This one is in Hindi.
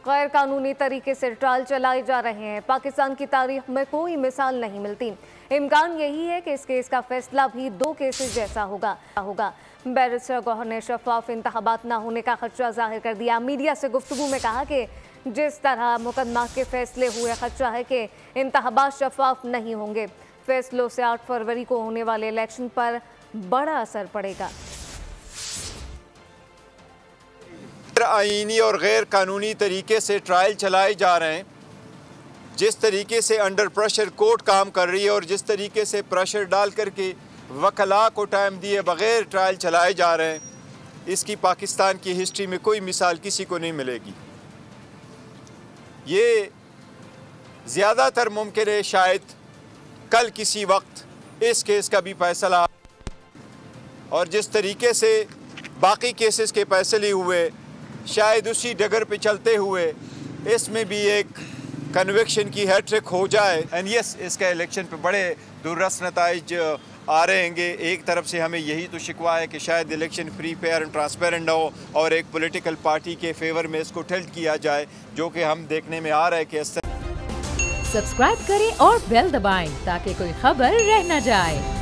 गैर कानूनी तरीके से ट्रायल चलाए जा रहे हैं। पाकिस्तान की तारीख में कोई मिसाल नहीं मिलती। इम्कान यही है कि इस केस का फैसला भी 2 केसेस जैसा होगा। बैरिस्टर गौहर ने शफाफ इंतखाबात न होने का खदशा जाहिर कर दिया। मीडिया से गुफ्तगू में कहा कि जिस तरह मुकदमा के फैसले हुए, खदशा है कि इंतखाबात शफाफ नहीं होंगे। फैसलों से 8 फरवरी को होने वाले इलेक्शन पर बड़ा असर पड़ेगा। आईनी और गैर कानूनी तरीके से ट्रायल चलाए जा रहे हैं। जिस तरीके से अंडर प्रेशर कोर्ट काम कर रही है और जिस तरीके से प्रेशर डाल करके वकला को टाइम दिए बगैर ट्रायल चलाए जा रहे हैं, इसकी पाकिस्तान की हिस्ट्री में कोई मिसाल किसी को नहीं मिलेगी। ये ज़्यादातर मुमकिन है शायद कल किसी वक्त इस केस का भी फैसला, और जिस तरीके से बाकी केसेस के फैसले हुए शायद उसी डगर पे चलते हुए इसमें भी एक कन्विक्शन की हैट्रिक हो जाए। एंड यस, इसका इलेक्शन पे बड़े दुर्रस नताइज आ रहे हैं। एक तरफ से हमें यही तो शिकवा है कि शायद election free, fair and transparent हो और एक पॉलिटिकल पार्टी के फेवर में इसको टिल्ट किया जाए, जो कि हम देखने में आ रहा है कि सब्सक्राइब करें और बेल दबाएं ताकि कोई खबर रह न जाए।